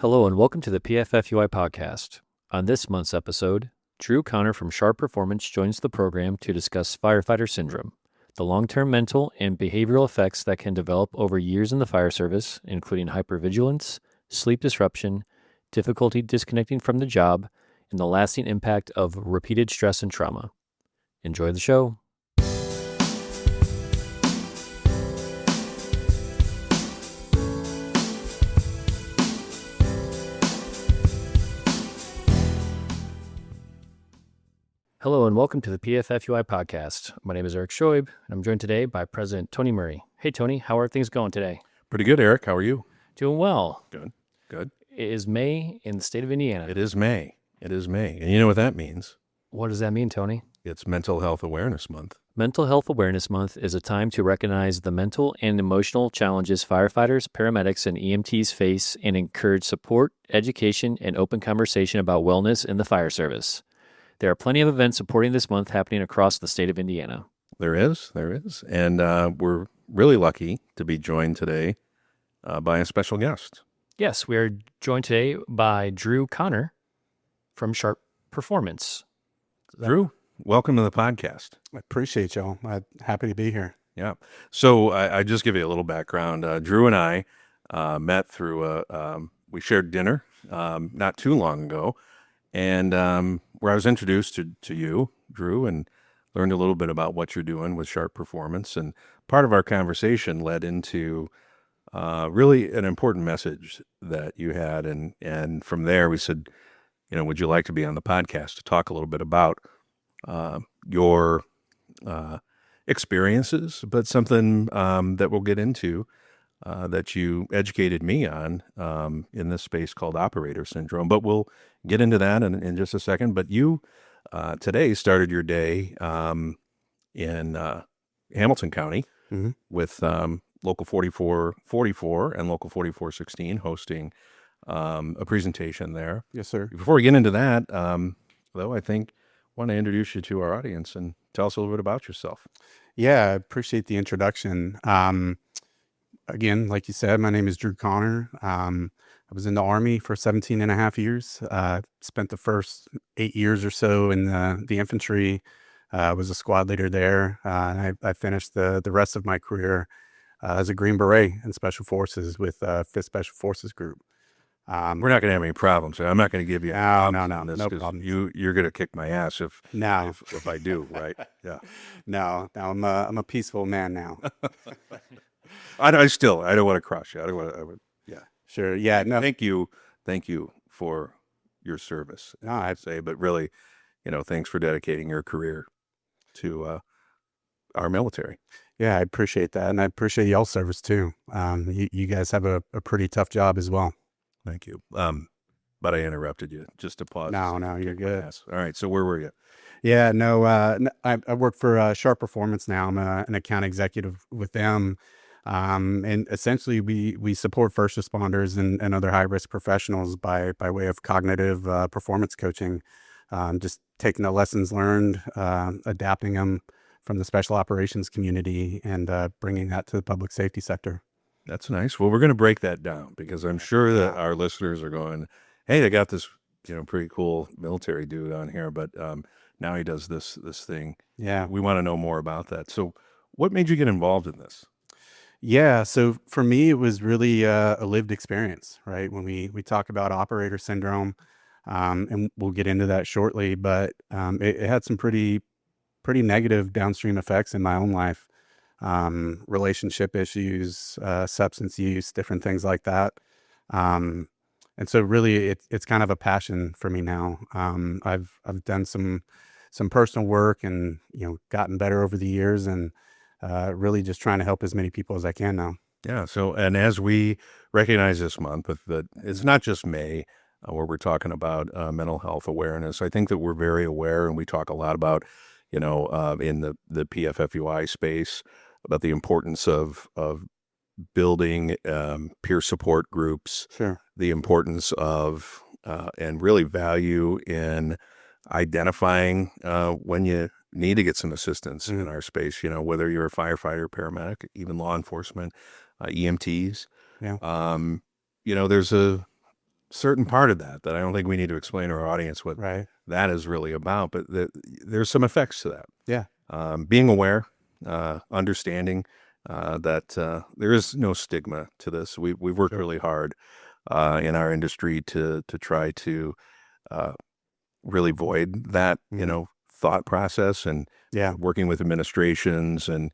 Hello and welcome to the PFFUI podcast. On this month's episode, Drew Connor from Sharp Performance joins the program to discuss Firefighter Syndrome, the long-term mental and behavioral effects that can develop over years in the fire service, including hyper-vigilance, sleep disruption, difficulty disconnecting from the job, and the lasting impact of repeated stress and trauma. Enjoy the show. Hello and welcome to the PFFUI podcast. My name is Eric Shoib, and I'm joined today by President Tony Murray. Hey, Tony, how are things going today? Pretty good, Eric. How are you? Doing well. Good. It is May in the state of Indiana. It is May. And you know what that means? What does that mean, Tony? It's Mental Health Awareness Month. Mental Health Awareness Month is a time to recognize the mental and emotional challenges firefighters, paramedics, and EMTs face and encourage support, education, and open conversation about wellness in the fire service. There are plenty of events supporting this month happening across the state of Indiana. There is. And we're really lucky to be joined today by a special guest. Yes, we are joined today by Drew Connor from Sharp Performance. Drew, welcome to the podcast. I appreciate y'all. I'm happy to be here. Yeah. So I just give you a little background. Drew and I met through we shared dinner not too long ago, and where I was introduced to you, Drew, and learned a little bit about what you're doing with Sharp Performance. And part of our conversation led into really an important message that you had. And from there we said, would you like to be on the podcast to talk a little bit about your experiences, but something that we'll get into that you educated me on in this space called operator syndrome. But we'll get into that in just a second. But you today started your day in Hamilton County with Local 4444 and Local 4416 hosting a presentation there. Yes, sir. Before we get into that, though, I want to introduce you to our audience and tell us a little bit about yourself. Yeah, I appreciate the introduction. Again, like you said, my name is Drew Connor. I was in the Army for 17 and a half years. Spent the first 8 years or so in the infantry. Was a squad leader there. And I finished the rest of my career as a Green Beret in Special Forces with 5th Special Forces Group. We're not going to have any problems. I'm not going to give you No problem. You're going to kick my ass if I do, right? Yeah. No, I'm a peaceful man now. I don't want to crush you. Yeah. Sure. Yeah. No. Thank you for your service. No, I'd say, but really, thanks for dedicating your career to our military. Yeah, I appreciate that, and I appreciate y'all's service too. You guys have a pretty tough job as well. Thank you. But I interrupted you just to pause. No, you're good. All right. So where were you? Yeah, no, I work for Sharp Performance now. I'm an account executive with them. And essentially we support first responders and other high-risk professionals by way of cognitive performance coaching, just taking the lessons learned, adapting them from the special operations community and bringing that to the public safety sector. That's nice. Well, we're going to break that down because I'm sure that our listeners are going, hey, they got this, pretty cool military dude on here, but now he does this thing. Yeah. We want to know more about that. So what made you get involved in this? Yeah. So for me, it was really a lived experience, right? When we talk about operator syndrome, and we'll get into that shortly, but it had some pretty negative downstream effects in my own life. Relationship issues, substance use, different things like that. And so really it's kind of a passion for me now. I've done some personal work and, gotten better over the years and, really just trying to help as many people as I can now. Yeah. So, and as we recognize this month, it's not just May where we're talking about mental health awareness. I think that we're very aware, and we talk a lot about, in the PFFUI space about the importance of building peer support groups, Sure. the importance of and really value in identifying when you need to get some assistance in our space, whether you're a firefighter, paramedic, even law enforcement, EMTs. Yeah. There's certain part of that I don't think we need to explain to our audience what Right. that is really about, but there's some effects to that. Yeah. Being aware, understanding that there is no stigma to this. We've worked Sure. really hard in our industry to try to uh, really void that Mhm. thought process, and Yeah. working with administrations, and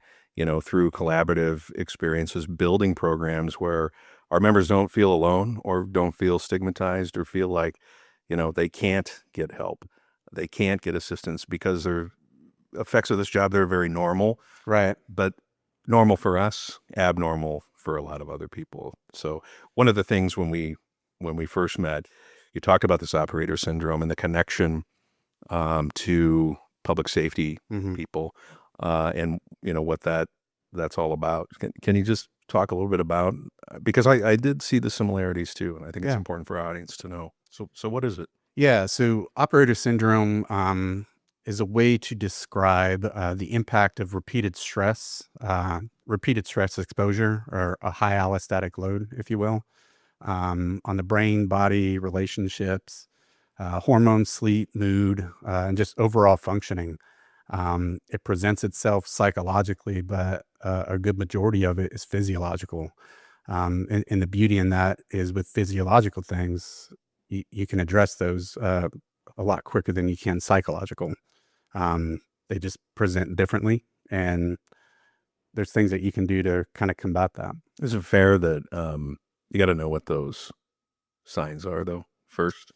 through collaborative experiences, building programs where our members don't feel alone or don't feel stigmatized or feel like they can't get help, they can't get assistance because their effects of this job, they're very normal, Right. but normal for us, abnormal for a lot of other people. So one of the things when we first met, you talked about this operator syndrome and the connection to public safety Mhm. people, and what that's all about. Can you just talk a little bit about, because I did see the similarities too, and I think it's Yeah. important for our audience to know. So what is it? Yeah. So operator syndrome is a way to describe the impact of repeated stress exposure, or a high allostatic load, if you will, on the brain, body, relationships, hormones, sleep, mood, and just overall functioning. It presents itself psychologically, but a good majority of it is physiological. And the beauty in that is, with physiological things, you can address those a lot quicker than you can psychological. Um, they just present differently, and there's things that you can do to kind of combat that. Is it fair that you got to know what those signs are though first?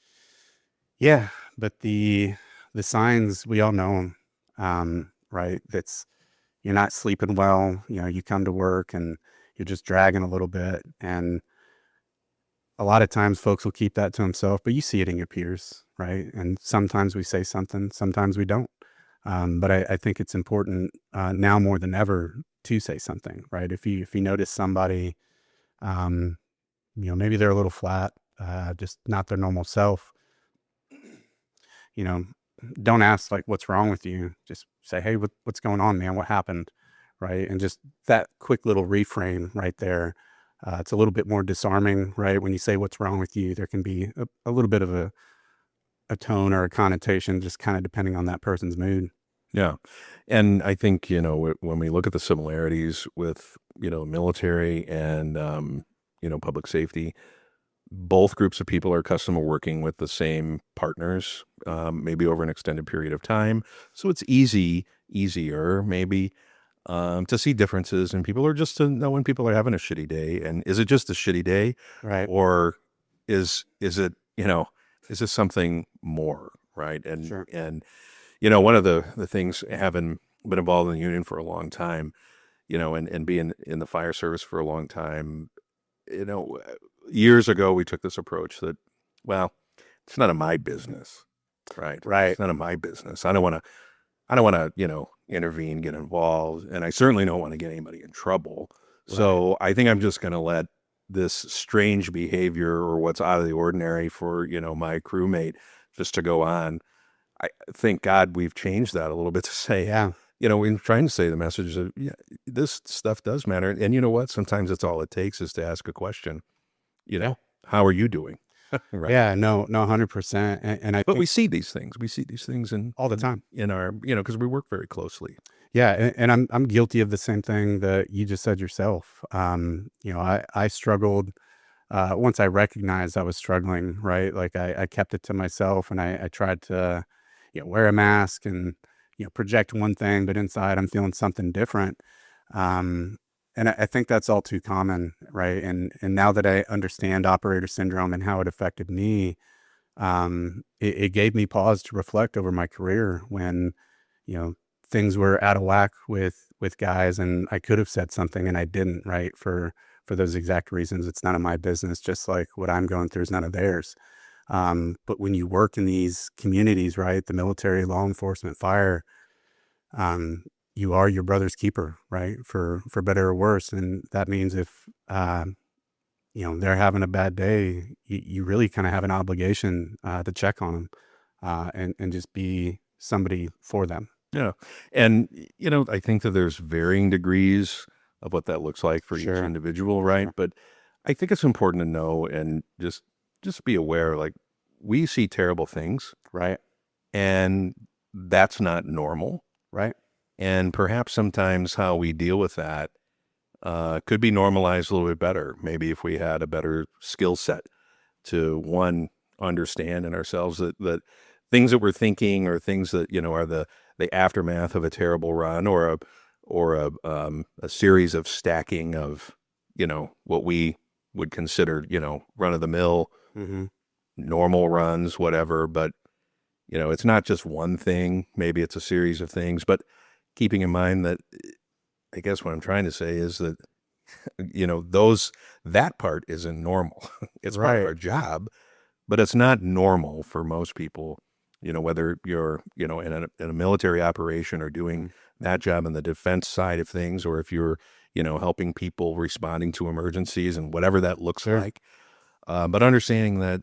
Yeah, but the signs, we all know them, right? That's You're not sleeping well. You come to work and you're just dragging a little bit, and a lot of times folks will keep that to himself, but you see it in your peers, right? And sometimes we say something, sometimes we don't. But I think it's important now more than ever to say something, right? If you notice somebody, um, maybe they're a little flat, just not their normal self, you know, don't ask like, "What's wrong with you?" Just say, "Hey, what's going on, man? What happened?" Right? And just that quick little reframe right there. It's a little bit more disarming, right? When you say, "What's wrong with you?" There can be a little bit of a tone or a connotation, just kind of depending on that person's mood. Yeah. And I think, when we look at the similarities with, military and, public safety, both groups of people are accustomed to working with the same partners, maybe over an extended period of time. So it's easier maybe to see differences in people, or just to know when people are having a shitty day. And is it just a shitty day, Right. or is it, is this something more, right? Sure. And one of the things, having been involved in the union for a long time, and being in the fire service for a long time, you know, years ago, we took this approach that, well, it's none of my business, right? Right. It's none of my business. I don't want to, intervene, get involved, and I certainly don't want to get anybody in trouble. Right. So I think I'm just going to let this strange behavior, or what's out of the ordinary for, my crewmate, just to go on. I thank God we've changed that a little bit to say, Yeah. we're trying to say the message that, yeah, this stuff does matter. And you know what? Sometimes it's all it takes is to ask a question, Yeah. how are you doing? Right. Yeah. No. No. 100%. And I But think we see these things. We see these things in, all the time. in our, because we work very closely. Yeah, and I'm guilty of the same thing that you just said yourself. I struggled once I recognized I was struggling, right? Like I kept it to myself, and I tried to, wear a mask and project one thing, but inside I'm feeling something different. Um, and I think that's all too common, right? And now that I understand operator syndrome and how it affected me, it gave me pause to reflect over my career when you know things were out of whack with guys, and I could have said something and I didn't, right? For those exact reasons. It's none of my business, just like what I'm going through is none of theirs. But when you work in these communities, right, the military, law enforcement, fire, um, you are your brother's keeper, right? For better or worse. And that means if they're having a bad day, you really kind of have an obligation to check on them, and just be somebody for them. Yeah. And, I think that there's varying degrees of what that looks like for each Sure. individual, right? Sure. But I think it's important to know, and just just be aware, like, we see terrible things, Right. and that's not normal. Right. And perhaps sometimes how we deal with that could be normalized a little bit better. Maybe if we had a better skill set to, one, understand in ourselves that things that we're thinking or things that, are the aftermath of a terrible run or a series of stacking of, what we would consider, run of the mill, Mm-hmm. normal runs, whatever. But, it's not just one thing. Maybe it's a series of things, but keeping in mind that, I guess what I'm trying to say is that, that part isn't normal. It's part of Right. our job, but it's not normal for most people, whether you're, in a military operation or doing that job in the defense side of things, or if you're, helping people responding to emergencies and whatever that looks Sure. like. But understanding that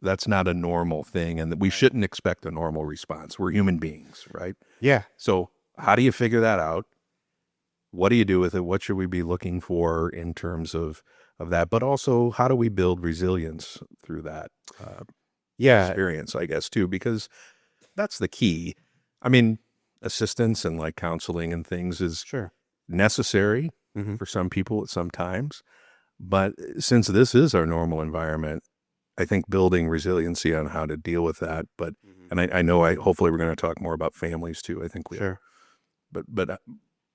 that's not a normal thing, and that we shouldn't expect a normal response. We're human beings, right? Yeah. So how do you figure that out? What do you do with it? What should we be looking for in terms of that? But also, how do we build resilience through that Yeah. experience, I guess, too? Because that's the key. I mean, assistance and like counseling and things is Sure. necessary Mm-hmm. for some people at some times. But since this is our normal environment, I think building resiliency on how to deal with that. But, and I know hopefully we're going to talk more about families too. I think we are. Sure. But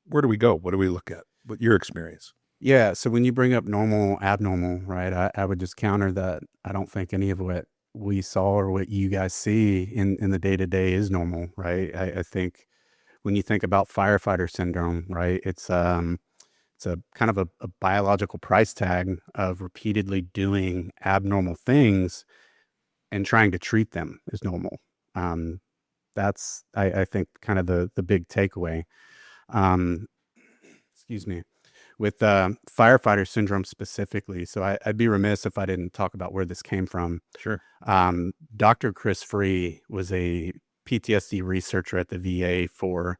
where do we go? What do we look at? What your experience? Yeah. So when you bring up normal, abnormal, right, I would just counter that. I don't think any of what we saw or what you guys see in the day to day is normal, right? I think when you think about firefighter syndrome, right, it's a kind of a biological price tag of repeatedly doing abnormal things and trying to treat them as normal. Um, that's I think kind of the big takeaway. Um, excuse me. With firefighter syndrome specifically, so I'd be remiss if I didn't talk about where this came from. Sure. Dr. Chris Free was a PTSD researcher at the VA for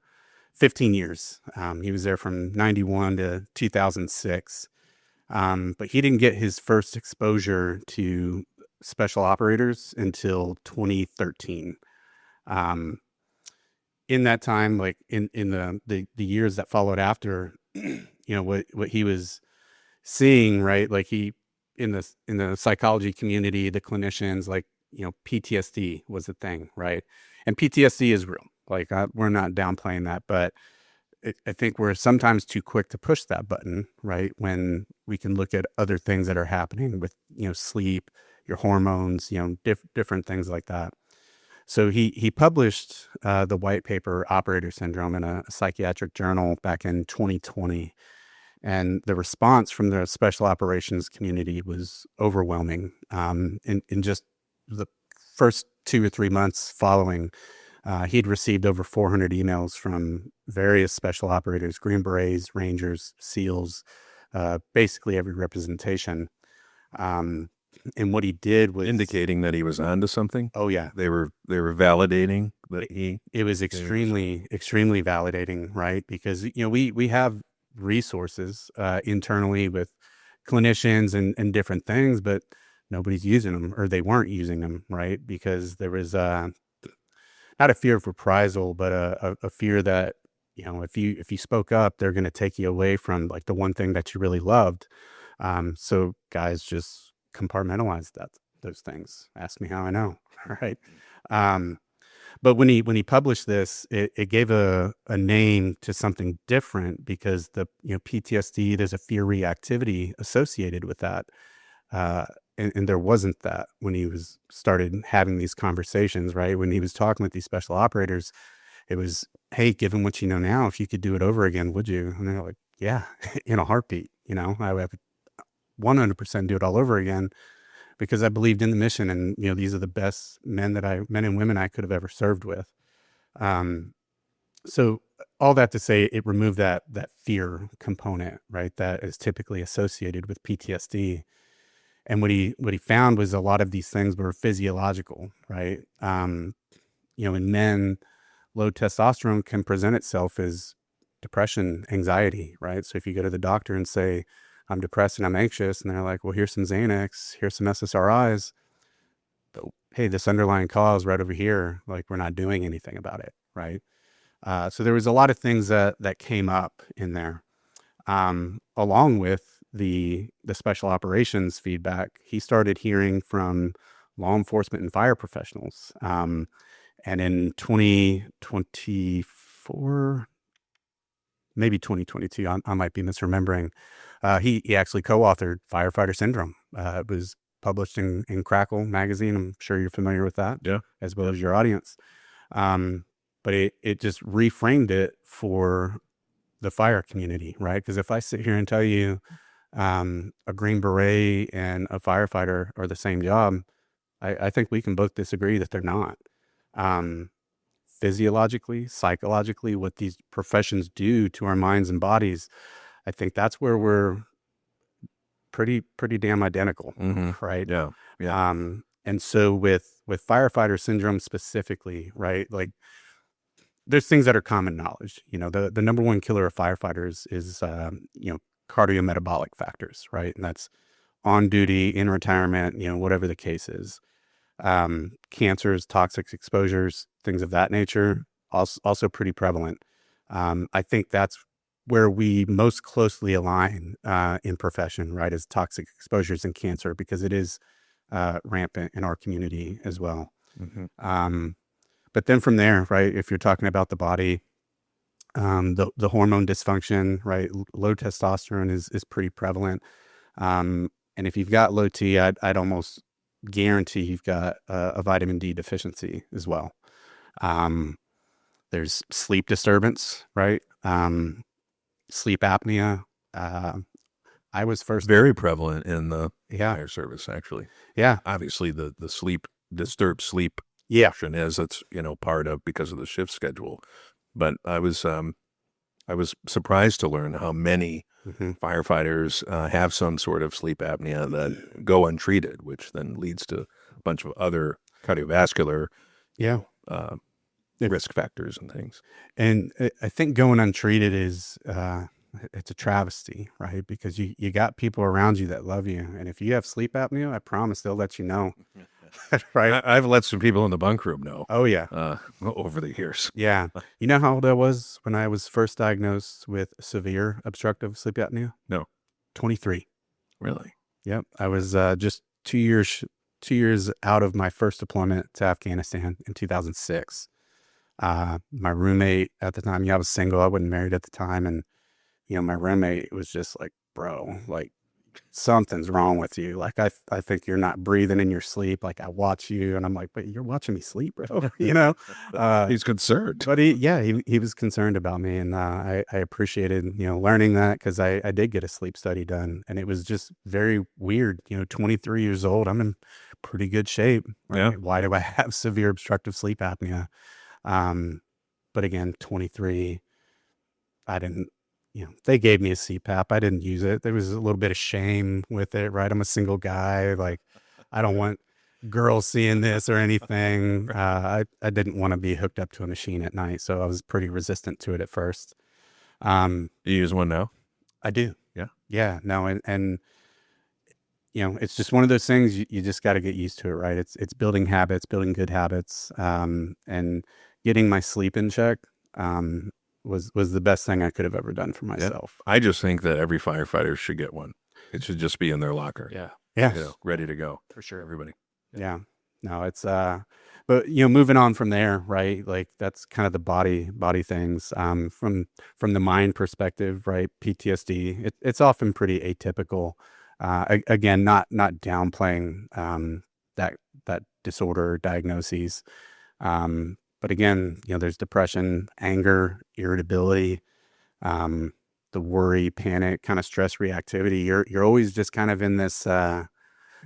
15 years. He was there from 91 to 2006. But he didn't get his first exposure to special operators until 2013. Um, in that time, like in the years that followed after, what he was seeing, right? Like in the psychology community, the clinicians, like, PTSD was a thing, right? And PTSD is real. Like, we're not downplaying that, but I think we're sometimes too quick to push that button, right? When we can look at other things that are happening with, sleep, your hormones, different things like that. So he published the white paper Operator Syndrome in a psychiatric journal back in 2020. And the response from the special operations community was overwhelming. In just the first 2 or 3 months following, he'd received over 400 emails from various special operators, Green Berets, Rangers, SEALs, basically every representation. And what he did was Indicating that he was onto something. oh yeah, They were validating that he. it was extremely validating, right? Because we have resources internally with clinicians and different things, but nobody's using them, or they weren't using them, right? Because there was not a fear of reprisal, but a fear that, if you spoke up, they're going to take you away from like the one thing that you really loved. So guys just compartmentalize those things. Ask me how I know. All right. But when he published this, it gave a name to something different, because the PTSD, there's a fear reactivity associated with that. And there wasn't that when he was started having these conversations, right? When he was talking with these special operators, it was, hey, given what you know now, if you could do it over again, would you? And they're like, yeah, in a heartbeat. I would 100% do it all over again, because I believed in the mission, and these are the best men and women I could have ever served with. So all that to say, it removed that fear component, right? That is typically associated with PTSD. And what he found was a lot of these things were physiological, right? In men, low testosterone can present itself as depression, anxiety, right? So if you go to the doctor and say, I'm depressed and I'm anxious. And they're like, well, here's some Xanax, here's some SSRIs. But hey, this underlying cause right over here, like we're not doing anything about it, right? So there was a lot of things that came up in there, along with the special operations feedback. He started hearing from law enforcement and fire professionals. And in 2024, maybe 2022, I might be misremembering, he actually co-authored Firefighter Syndrome. It was published in Crackle magazine. I'm sure you're familiar with that, Yeah. as well as your audience. But it just reframed it for the fire community, right? Because if I sit here and tell you a Green Beret and a firefighter are the same job, I think we can both disagree that they're not. Physiologically, psychologically, what these professions do to our minds and bodies, I think that's where we're pretty damn identical, right? Yeah. Yeah. And so with firefighter syndrome specifically, right? Like there's things that are common knowledge. The number one killer of firefighters is cardiometabolic factors, right? And that's on duty, in retirement, whatever the case is. Cancers, toxic exposures, things of that nature, also pretty prevalent. I think that's where we most closely align in profession, right, is toxic exposures and cancer, because it is rampant in our community as well. But then from there, right, if you're talking about the body, the hormone dysfunction, right, low testosterone is pretty prevalent. And if you've got low T, I'd almost guarantee you've got a vitamin D deficiency as well. There's sleep disturbance, right? Sleep apnea. I was first. Very prevalent in the Yeah. fire service, actually. Yeah. Obviously, the disturbed sleep Yeah. option is it's part of because of the shift schedule. But I was surprised to learn how many firefighters have some sort of sleep apnea that go untreated, which then leads to a bunch of other cardiovascular risk factors and things. And I think going untreated is it's a travesty, right? Because you got people around you that love you, and if you have sleep apnea, I promise they'll let you know. Right? I've let some people in the bunk room know. Oh yeah. Over the years. Yeah. You know how old I was when I was first diagnosed with severe obstructive sleep apnea? No. 23. Really? Yep. I was just 2 years out of my first deployment to Afghanistan in 2006. My roommate at the time, I was single. I wasn't married at the time. And, my roommate was just like, bro, like something's wrong with you. Like, I think you're not breathing in your sleep. Like I watch you and I'm like, but you're watching me sleep, bro. He's concerned. But he was concerned about me. And I appreciated, learning that, because I did get a sleep study done, and it was just very weird. 23 years old, I'm in pretty good shape. Right? Yeah. Why do I have severe obstructive sleep apnea? But again, 23, I didn't, they gave me a CPAP. I didn't use it. There was a little bit of shame with it, right? I'm a single guy. Like, I don't want girls seeing this or anything. I didn't want to be hooked up to a machine at night. So I was pretty resistant to it at first. You use one now? I do. Yeah. Yeah. No. And it's just one of those things you just got to get used to it, right? It's building habits, building good habits, and getting my sleep in check, was the best thing I could have ever done for myself. I just think that every firefighter should get one. It should just be in their locker. Yeah. Yeah. Ready to go. For sure. Everybody. Yeah. No, it's but moving on from there, right? Like that's kind of the body things. From the mind perspective, right? PTSD, it's often pretty atypical. Again, not downplaying that disorder diagnoses. But again, there's depression, anger, irritability, the worry, panic, kind of stress reactivity. You're always just kind of in this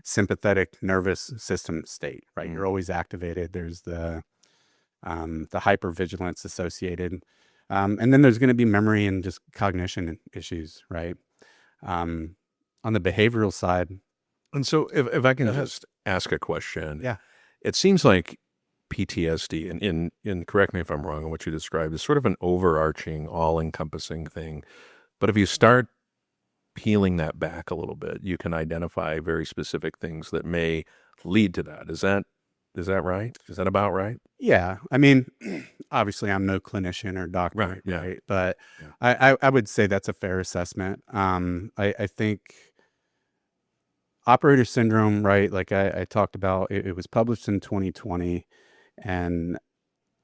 sympathetic nervous system state, right? You're always activated. There's the hyper-vigilance associated. And then there's going to be memory and just cognition issues, right? On the behavioral side. And so if I can just ask a question. Yeah. It seems like PTSD, and correct me if I'm wrong on what you described, is sort of an overarching, all-encompassing thing. But if you start peeling that back a little bit, you can identify very specific things that may lead to that. Is that right? Is that about right? Yeah. I mean, obviously, I'm no clinician or doctor, Right. Yeah. right? But Yeah. I would say that's a fair assessment. I think operator syndrome, right? Like I talked about, it was published in 2020, and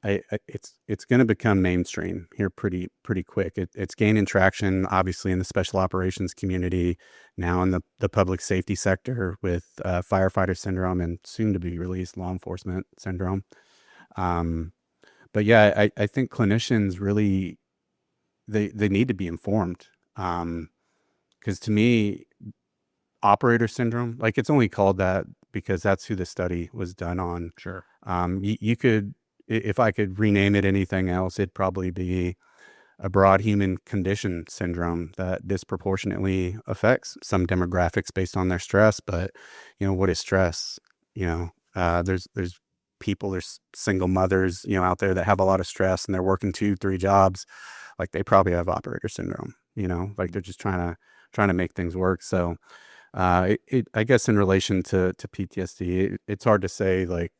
it's going to become mainstream here pretty quick. It's gaining traction, obviously, in the special operations community, now in the public safety sector with firefighter syndrome, and soon to be released law enforcement syndrome. Um, but yeah, I think clinicians really they need to be informed. Because to me, operator syndrome, like, it's only called that because that's who the study was done on. Sure. You could, if I could rename it anything else, it'd probably be a broad human condition syndrome that disproportionately affects some demographics based on their stress. But, what is stress? There's people, there's single mothers, out there that have a lot of stress and they're working 2-3 jobs. Like, they probably have operator syndrome, like they're just trying to make things work. So, I guess in relation to PTSD, it's hard to say, like,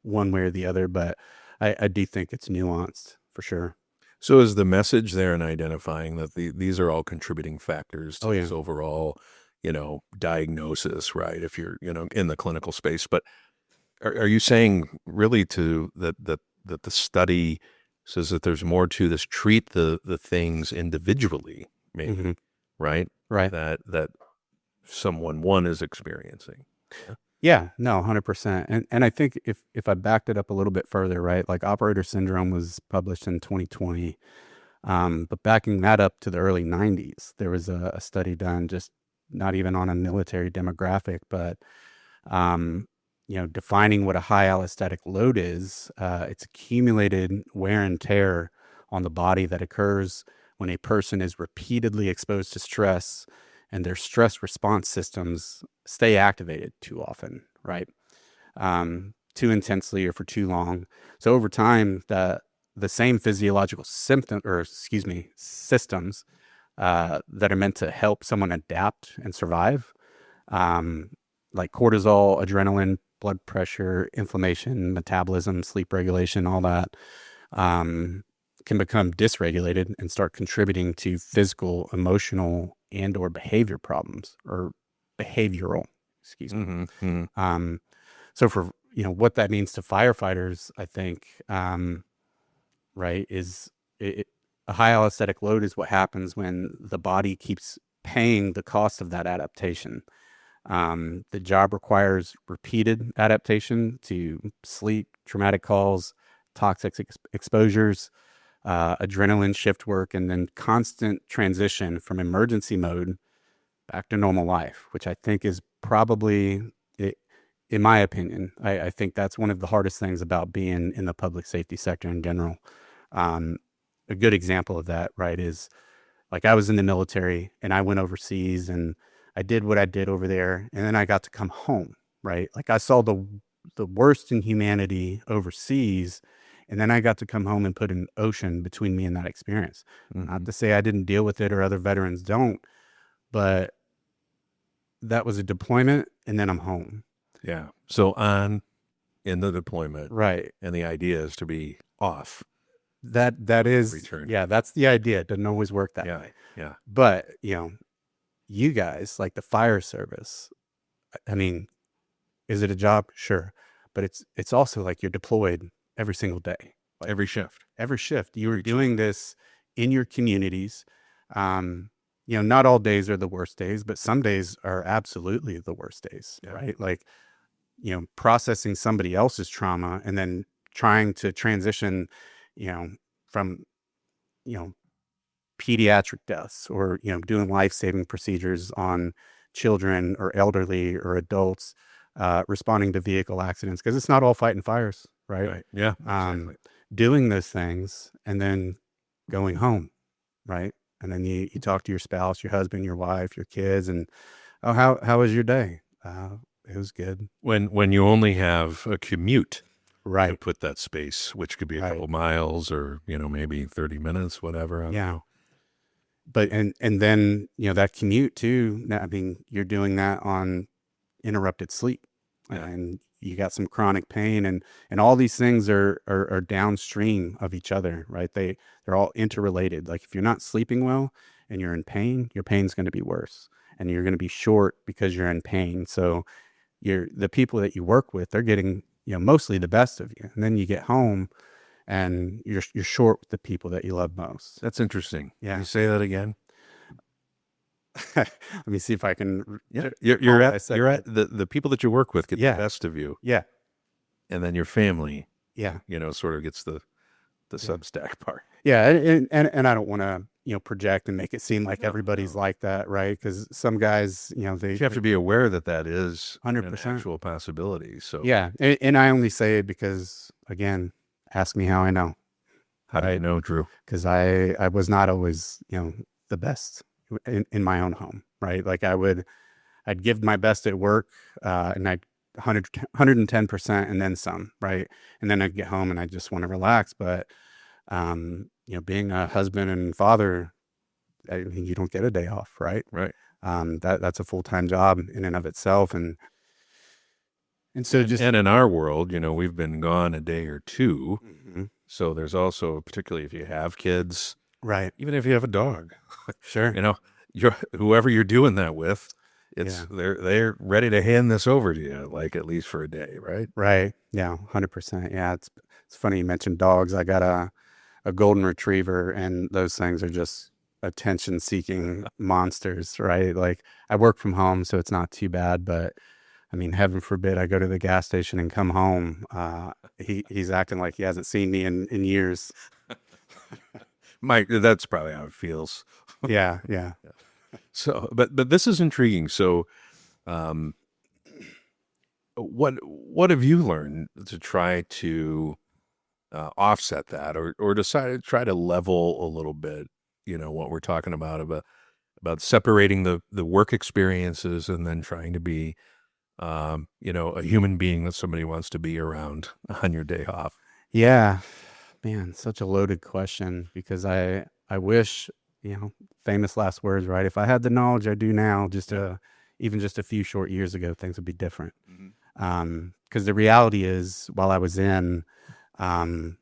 one way or the other, but I do think it's nuanced for sure. So is the message there in identifying that these are all contributing factors to Oh, yeah. this overall, diagnosis, right? If you're, in the clinical space, but are you saying really that the study says that there's more to this? Treat the things individually, maybe, Mhm. right? Right. That someone one is experiencing. Yeah, no, 100%. And I think if I backed it up a little bit further, right? Like, operator syndrome was published in 2020. But backing that up to the early 90s, there was a study done, just not even on a military demographic, but defining what a high allostatic load is. It's accumulated wear and tear on the body that occurs when a person is repeatedly exposed to stress and their stress response systems stay activated too often, right? Too intensely or for too long. So over time, the same physiological systems that are meant to help someone adapt and survive, like cortisol, adrenaline, blood pressure, inflammation, metabolism, sleep regulation, all that, can become dysregulated and start contributing to physical, emotional, and or behavior problems, or behavioral, excuse me. Mm-hmm. So for, what that means to firefighters, I think, right, is a high allostatic load is what happens when the body keeps paying the cost of that adaptation. The job requires repeated adaptation to sleep, traumatic calls, toxic exposures, adrenaline shift work, and then constant transition from emergency mode back to normal life, which I think is probably, in my opinion, I think that's one of the hardest things about being in the public safety sector in general. A good example of that, right, is, like, I was in the military and I went overseas and I did what I did over there, and then I got to come home, right? Like, I saw the worst in humanity overseas, and then I got to come home and put an ocean between me and that experience. Mm-hmm. Not to say I didn't deal with it or other veterans don't, but that was a deployment, and then I'm home. Yeah. So on in the deployment, Right. and the idea is to be off. That is, Return. yeah, that's the idea. It doesn't always work that way. Yeah. But, you guys, like the fire service, I mean, is it a job? Sure. But it's also like you're deployed every single day. Like, Every shift. you are doing this in your communities. Not all days are the worst days, but some days are absolutely the worst days, Yeah. right? Like, processing somebody else's trauma and then trying to transition, from, pediatric deaths, or, doing life-saving procedures on children or elderly or adults, responding to vehicle accidents, because it's not all fighting fires, right? Right. Yeah. Exactly. Doing those things and then going home, right? And then you talk to your spouse, your husband, your wife, your kids, and, oh, how was your day? It was good. When you only have a commute to Right. put that space, which could be a Right. couple miles or maybe 30 minutes, whatever. I don't Yeah. know. but and then that commute too. I mean, you're doing that on interrupted sleep, Yeah. and you got some chronic pain, and all these things are downstream of each other, right? They're all interrelated. Like if you're not sleeping well and you're in pain, your pain's going to be worse, and you're going to be short because you're in pain. So the people that you work with, they're getting mostly the best of you, and then you get home and you're short with the people that you love most. That's interesting. Yeah. Can you say that again? Let me see if I can. Yeah. You're You're at the people that you work with get Yeah. the best of you, Yeah. and then your family, Yeah. sort of gets the Substack part. Yeah. And I don't want to, project and make it seem like everybody's like that, right? Because some guys, You have to be aware that is 100%. an actual possibility. So Yeah. And I only say it because, again, ask me how I know. how do you know, Drew? Because I was not always, the best in my own home, right? Like I'd give my best at work, and I'd 110% and then some, right? And then I'd get home and I just want to relax. But, being a husband and father, I mean, you don't get a day off, right? Right. That's a full-time job in and of itself. And so And in our world, we've been gone a day or two. Mhm. So there's also, particularly if you have kids, Right. even if you have a dog, Sure. whoever you're doing that with, Yeah. they're ready to hand this over to you, like at least for a day, right? Right. Yeah. 100%. Yeah. It's funny you mentioned dogs. I got a golden retriever, and those things are just attention seeking monsters, right? Like I work from home, so it's not too bad, but I mean, heaven forbid I go to the gas station and come home. He's acting like he hasn't seen me in years. Mike, that's probably how it feels. Yeah. Yeah. So, but this is intriguing. So, um, what have you learned to try to offset that, or try to level a little bit? What we're talking about separating the work experiences and then trying to be, a human being that somebody wants to be around on your day off. Yeah. Man, such a loaded question, because I wish, famous last words, right? If I had the knowledge I do now, even just a few short years ago, things would be different. Because the reality is, while I was in, um,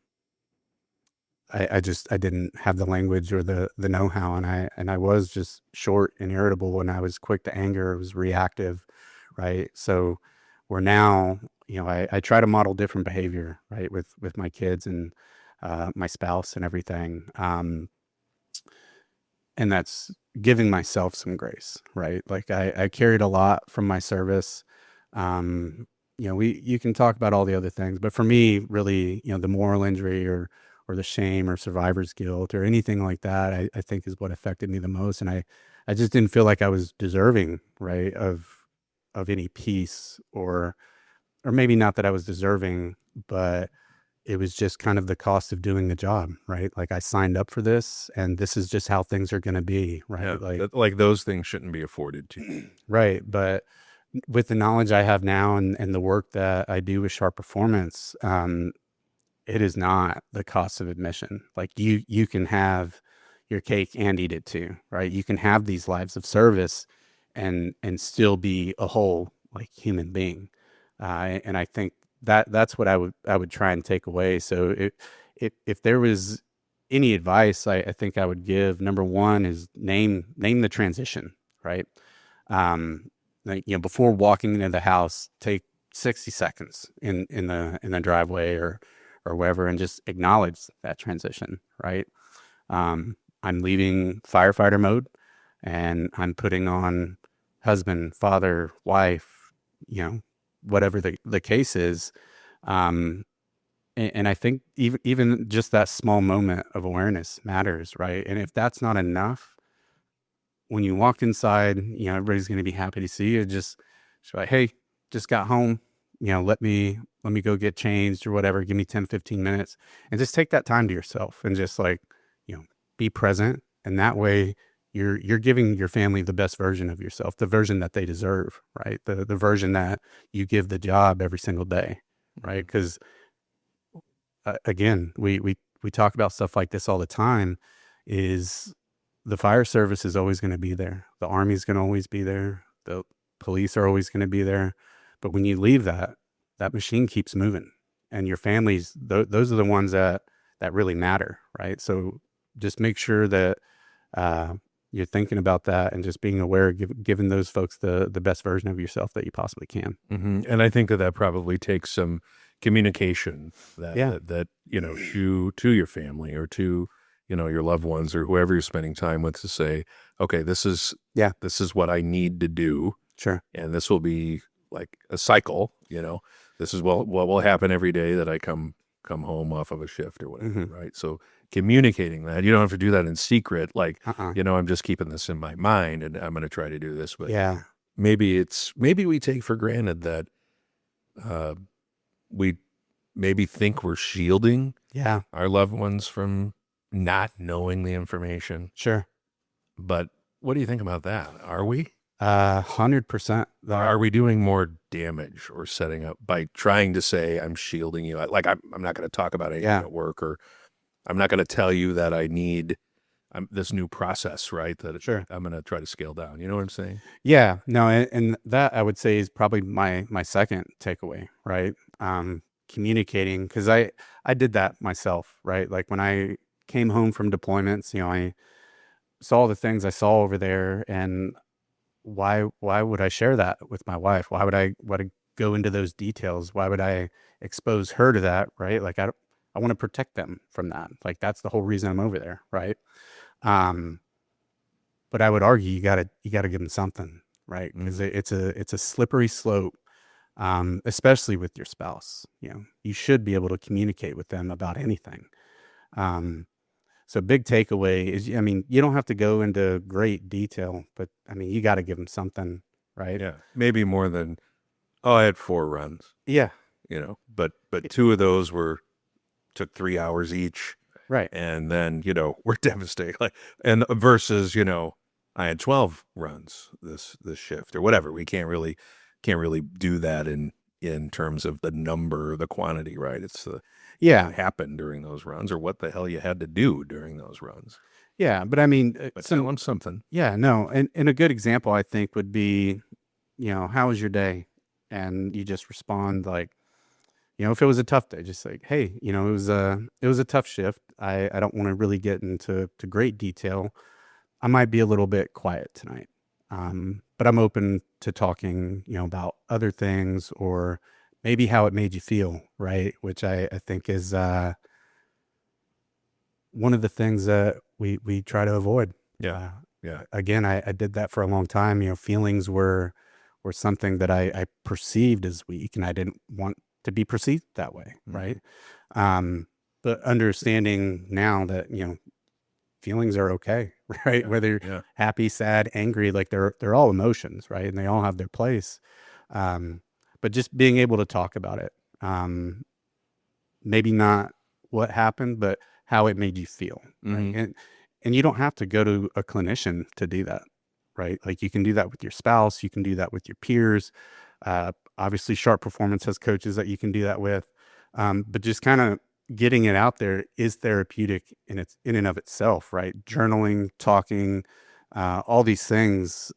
I didn't have the language or the know-how, and I was just short and irritable, and I was quick to anger. I was reactive, right? So we're now, I try to model different behavior, right, with my kids and my spouse and everything. And that's giving myself some grace, right? Like I carried a lot from my service. You can talk about all the other things, but for me, really, the moral injury or the shame or survivor's guilt or anything like that, I think is what affected me the most. And I just didn't feel like I was deserving, right, of any peace, or maybe not that I was deserving, but it was just kind of the cost of doing the job, right? Like I signed up for this, and this is just how things are going to be, right? Yeah, like those things shouldn't be afforded to you. Right. But with the knowledge I have now, and the work that I do with Sharp Performance, it is not the cost of admission. Like you can have your cake and eat it too, right? You can have these lives of service and still be a whole, like, human being. And I think that's what I would try and take away. So if there was any advice I think I would give, number one is name the transition, right? Like, before walking into the house, take 60 seconds in the driveway or wherever, and just acknowledge that transition, right? I'm leaving firefighter mode, and I'm putting on husband, father, wife, whatever the case is. And I think even just that small moment of awareness matters, right? And if that's not enough, when you walked inside, everybody's going to be happy to see you. Just like, hey, just got home, let me go get changed or whatever. Give me 10, 15 minutes, and just take that time to yourself, and just, like, be present. And that way you're giving your family the best version of yourself, the version that they deserve, right? The version that you give the job every single day, right? Because again, we talk about stuff like this all the time. Is the fire service is always going to be there. The Army's going to always be there. The police are always going to be there. But when you leave that machine keeps moving, and your families, those are the ones that really matter, right? So just make sure that you're thinking about that and just being aware, giving those folks the best version of yourself that you possibly can. And I think that probably takes some communication Yeah. that to your family or to your loved ones or whoever you're spending time with, to say, okay, this is what I need to do, Sure. and this will be like a cycle. This is what will happen every day that I come home off of a shift or whatever, right? So communicating that, you don't have to do that in secret, like I'm just keeping this in my mind and I'm going to try to do this. But maybe we take for granted that we maybe think we're shielding our loved ones from not knowing the information. Sure. But what do you think about that? Are we? 100%. Are we doing more damage or setting up by trying to say, I'm shielding you? Like, I'm not going to talk about anything at work, or I'm not going to tell you that I need this new process, right? That I'm going to try to scale down. You know what I'm saying? Yeah. No, and that I would say is probably my second takeaway, right? Communicating, because I did that myself, right? Like when I came home from deployments, I saw the things I saw over there, and why would I share that with my wife? Why would I go into those details? Why would I expose her to that, right? Like I want to protect them from that. Like that's the whole reason I'm over there, right? But I would argue you gotta give them something, right? Because it's a slippery slope, especially with your spouse. You should be able to communicate with them about anything. So big takeaway is, you don't have to go into great detail, but you got to give them something, right? Yeah. Maybe more than, I had 4 runs. Yeah. But 2 of those took 3 hours each. Right. And then, we're devastated. Like, and versus, I had 12 runs this shift or whatever. We can't really do that in terms of the number, the quantity, right? It's the what happened during those runs or what the hell you had to do during those runs. Yeah, but but tell them something. Yeah, no, and a good example I think would be, how was your day? And you just respond like, if it was a tough day, just like, hey, it was a tough shift. I don't want to really get into great detail. I might be a little bit quiet tonight, but I'm open to talking, about other things or maybe how it made you feel, right? Which I think is one of the things that we try to avoid. Yeah. Again, I did that for a long time. Feelings were something that I perceived as weak, and I didn't want to be perceived that way, right? But understanding now that feelings are okay, right? Whether you're happy, sad, angry, like they're all emotions, right? And they all have their place. But just being able to talk about it, maybe not what happened, but how it made you feel, right? And you don't have to go to a clinician to do that, right? Like you can do that with your spouse, you can do that with your peers. Obviously, Sharp Performance has coaches that you can do that with, but just kind of getting it out there is therapeutic in and of itself, right? Journaling, talking, all these things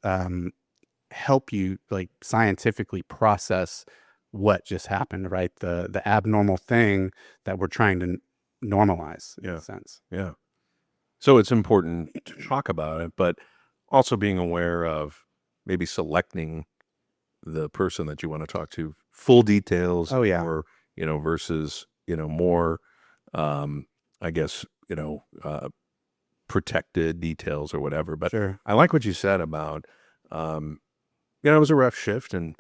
help you like scientifically process what just happened, right? The abnormal thing that we're trying to normalize in a sense. Yeah. So it's important to talk about it, but also being aware of maybe selecting the person that you want to talk to, full details. Oh, yeah. Or, versus, more, I guess, protected details or whatever. But Sure. I like what you said about, it was a rough shift, and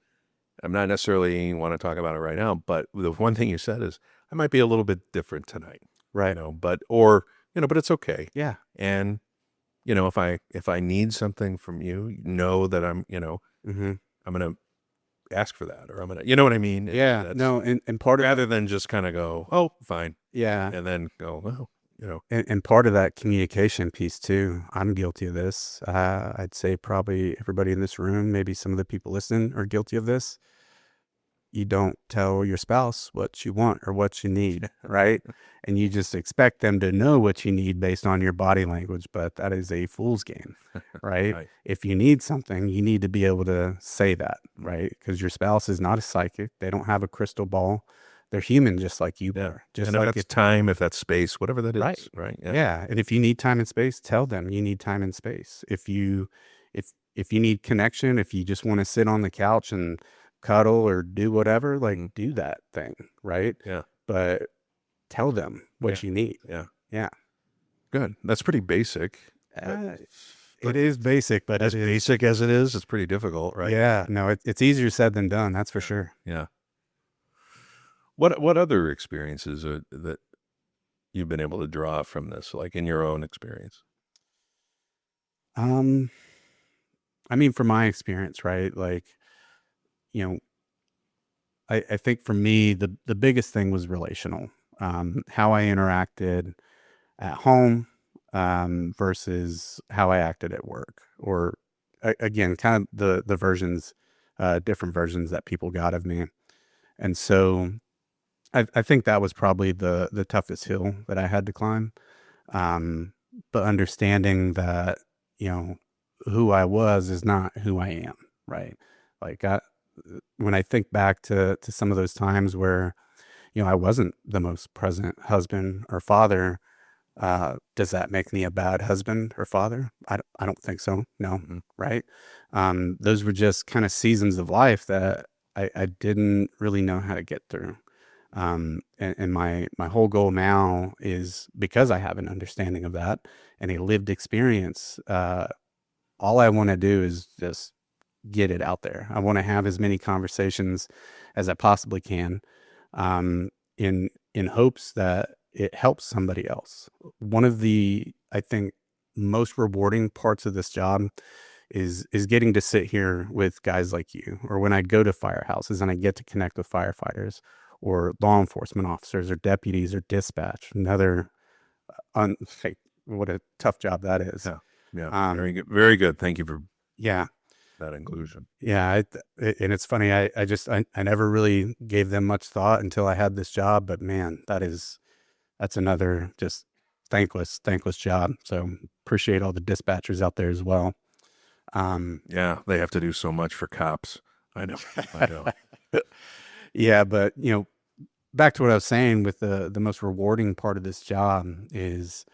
I'm not necessarily want to talk about it right now, but the one thing you said is I might be a little bit different tonight. Right. But it's okay. Yeah. And, if I need something from you, know that I'm going to ask for that, or I'm going to, you know what I mean? Yeah. No. And part of, rather than just kind of go, oh, fine. yeah. And then go, well, And part of that communication piece too, I'm guilty of this. I'd say probably everybody in this room, maybe some of the people listening are guilty of this. you don't tell your spouse what you want or what you need, right? And you just expect them to know what you need based on your body language, but that is a fool's game, right? Right. If you need something, you need to be able to say that, right? Because your spouse is not a psychic. They don't have a crystal ball. They're human just like you Yeah. are. Just And if like that's time, if that's space, whatever that Right. is, right? Yeah. And if you need time and space, tell them you need time and space. If you need connection, if you just want to sit on the couch and cuddle or do whatever, like Mhm. do that thing, right? Yeah. But tell them what Yeah. you need. Yeah. Yeah. Good. That's pretty basic. Uh, But it is basic, but as it is. basic as it is, it's pretty difficult, right? Yeah. No, it's easier said than done. That's for sure. Yeah. What other experiences are that you've been able to draw from this, like in your own experience? Um, I mean, from my experience, right? Like, you know, I think for me, the biggest thing was relational. How I interacted at home versus how I acted at work, or again, kind of the versions, different versions that people got of me. And so I think that was probably the toughest hill that I had to climb. Um, but understanding that, you know, who I was is not who I am, right? Like when I think back to some of those times where, you know, I wasn't the most present husband or father, does that make me a bad husband or father? I don't think so. No, Mhm. right? Those were just kind of seasons of life that I didn't really know how to get through. And my whole goal now is, because I have an understanding of that and a lived experience, all I want to do is just get it out there. I want to have as many conversations as I possibly can, um, in hopes that it helps somebody else. One of the, I think, most rewarding parts of this job is getting to sit here with guys like you, or when I go to firehouses and I get to connect with firefighters or law enforcement officers or deputies or dispatch. Another, hey, what a tough job that is. Yeah. Yeah. Very Um, good. Very good. Thank you for yeah. that inclusion. Yeah, and it's funny. I never really gave them much thought until I had this job. But man, that's another just thankless job. So appreciate all the dispatchers out there as well. Yeah, they have to do so much for cops. I know. I know. Yeah, but you know, back to what I was saying, with the most rewarding part of this job is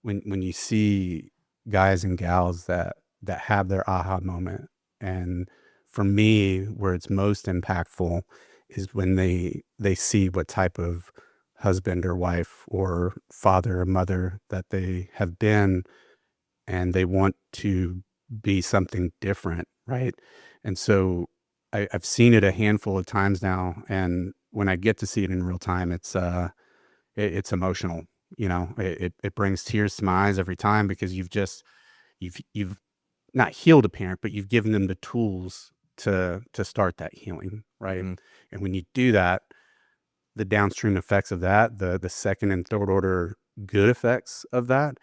when you see guys and gals that have their aha moment. And for me, where it's most impactful is when they see what type of husband or wife or father or mother that they have been, and they want to be something different, right? And so I've seen it a handful of times now, and when I get to see it in real time, it's emotional. You know, it brings tears to my eyes every time, because you've not healed a parent, but you've given them the tools to start that healing, right? Mhm. And when you do that, the downstream effects of that, the second and third order good effects of that,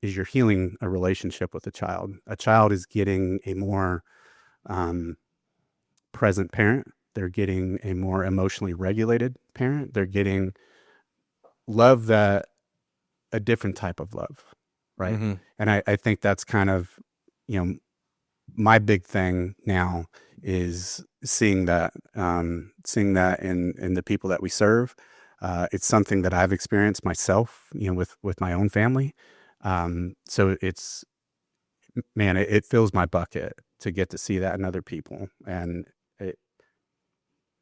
is you're healing a relationship with a child. A child is getting a more um, present parent. They're getting a more emotionally regulated parent. They're getting love, that a different type of love, right? Mhm. And I think that's kind of, you know, my big thing now is seeing that in the people that we serve. It's something that I've experienced myself, you know, with my own family. So it's, man, it fills my bucket to get to see that in other people. And it,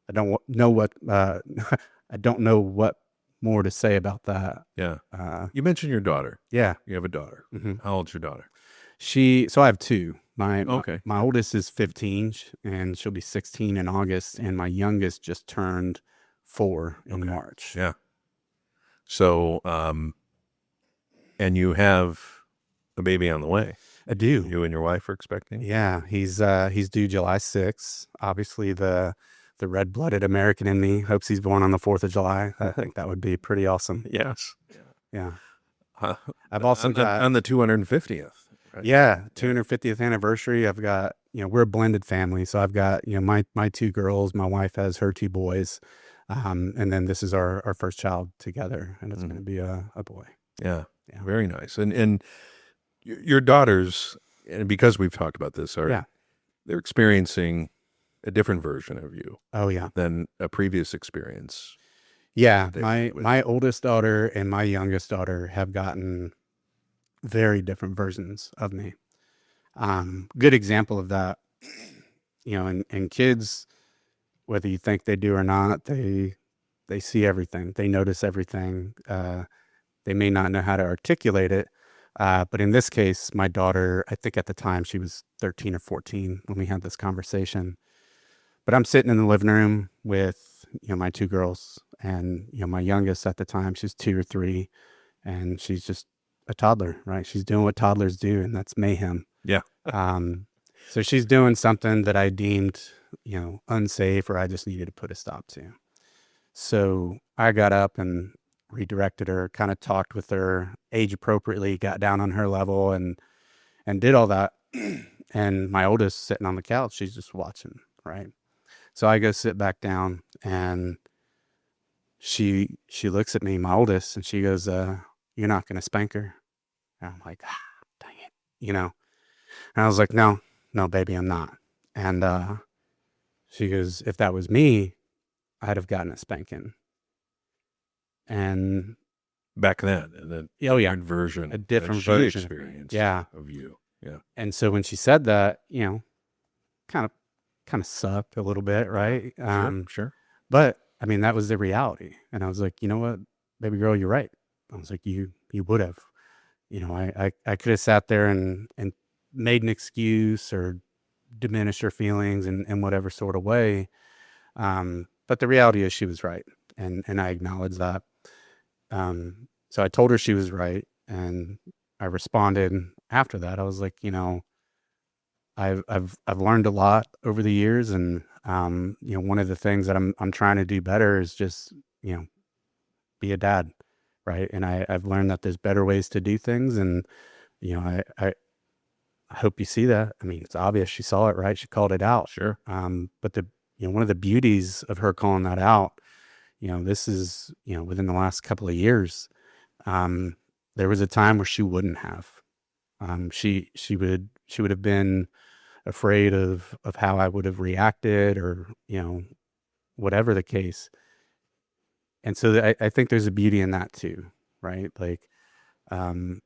I don't know what, I don't know what more to say about that. Yeah. Uh, You mentioned your daughter. yeah. You have a daughter. hmm How old's your daughter? So I have two. Okay. My oldest is 15, and she'll be 16 in August, and my youngest just turned 4 in Okay. March. Yeah. So, and you have a baby on the way. I do. You and your wife are expecting? Yeah, he's due July 6th. Obviously, the red-blooded American in me hopes he's born on the 4th of July. I think that would be pretty awesome. Yes. Yeah. Huh. I've also got on the 250th. Right? Yeah, 250th anniversary. I've got we're a blended family. So I've got, my two girls, my wife has her two boys. And then this is our first child together, and it's going to be a boy. Yeah. Yeah. Very nice. And your daughters, and because we've talked about this, Yeah. they're experiencing a different version of you Oh yeah. than a previous experience. Yeah. They- My oldest daughter and my youngest daughter have gotten very different versions of me. Good example of that, and kids, whether you think they do or not, they see everything. They notice everything. They may not know how to articulate it. But in this case, my daughter, I think at the time she was 13 or 14 when we had this conversation. But I'm sitting in the living room with, my two girls, and, my youngest at the time, she's 2 or 3, and she's just a toddler, right? She's doing what toddlers do, and that's mayhem. Yeah. So she's doing something that I deemed, unsafe, or I just needed to put a stop to. So I got up and redirected her, kind of talked with her age appropriately, got down on her level, and did all that. And my oldest sitting on the couch, she's just watching, right? So I go sit back down, and she looks at me, my oldest, and she goes, "You're not going to spank her?" And I'm like, dang it, And I was like, no, baby, I'm not. And she goes, "If that was me, I'd have gotten a spanking." And Back then, and then oh yeah, different version, a different that she version of me. experienced Yeah. of you. Yeah. And so when she said that, kind of sucked a little bit, right? Sure. But I mean, that was the reality. And I was like, you know what, baby girl, you're right. I was like, you would have, I could have sat there and made an excuse or diminished her feelings in whatever sort of way. But the reality is she was right. And I acknowledge that. So I told her she was right. And I responded after that. I was like, I've learned a lot over the years, and one of the things that I'm trying to do better is just be a dad, right? And I've learned that there's better ways to do things, and I hope you see that. I mean, it's obvious she saw it, right? She called it out. Sure. But one of the beauties of her calling that out, this is within the last couple of years. There was a time where she wouldn't have. She would have been afraid of how I would have reacted, or whatever the case. And so I think there's a beauty in that too, right? Like, I'm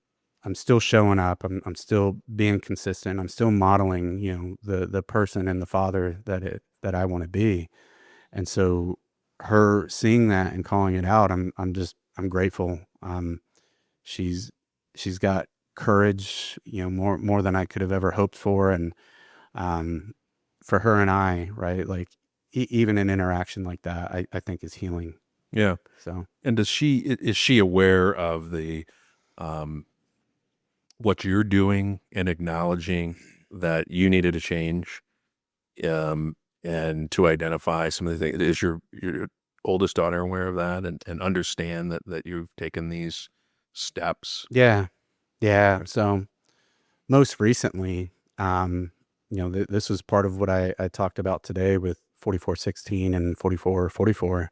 still showing up. I'm still being consistent. I'm still modeling, the person and the father that I want to be. And so her seeing that and calling it out, I'm grateful. She's got courage, more than I could have ever hoped for. And for her and I, right, like even an interaction like that, I think is healing. Yeah. So, And is she aware of the what you're doing and acknowledging that you needed to change, and to identify some of the things? Is your oldest daughter aware of that, and understand that you've taken these steps? yeah. Okay. So most recently, this was part of what I talked about today with 4416 and 4444.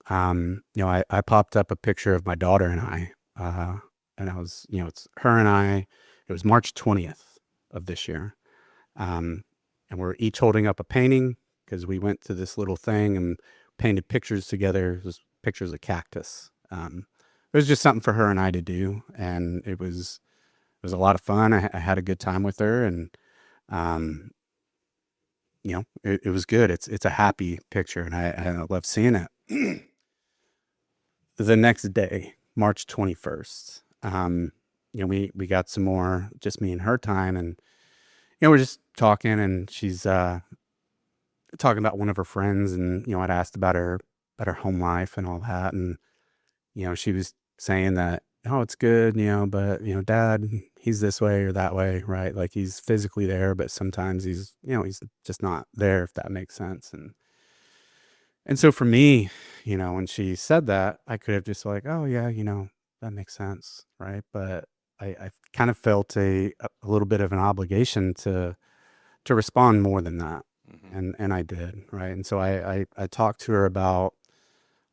I popped up a picture of my daughter and I, and I was, it's her and I. It was March 20th of this year. And we're each holding up a painting because we went to this little thing and painted pictures together. It was pictures of cactus. It was just something for her and I to do, and it was a lot of fun. I had a good time with her, and it was good. It's a happy picture, and I love seeing it. The next day, March 21st, we got some more, just me and her time, and we're just talking, and she's talking about one of her friends, and I'd asked about her home life and all that, and she was saying that, oh, it's good, but dad, he's this way or that way, right? Like, he's physically there, but sometimes he's just not there, if that makes sense. And so for me, when she said that, I could have just like, oh yeah, that makes sense, right? But I kind of felt a little bit of an obligation to to respond more than that. Mm-hmm. And I did, right? And so I talked to her about,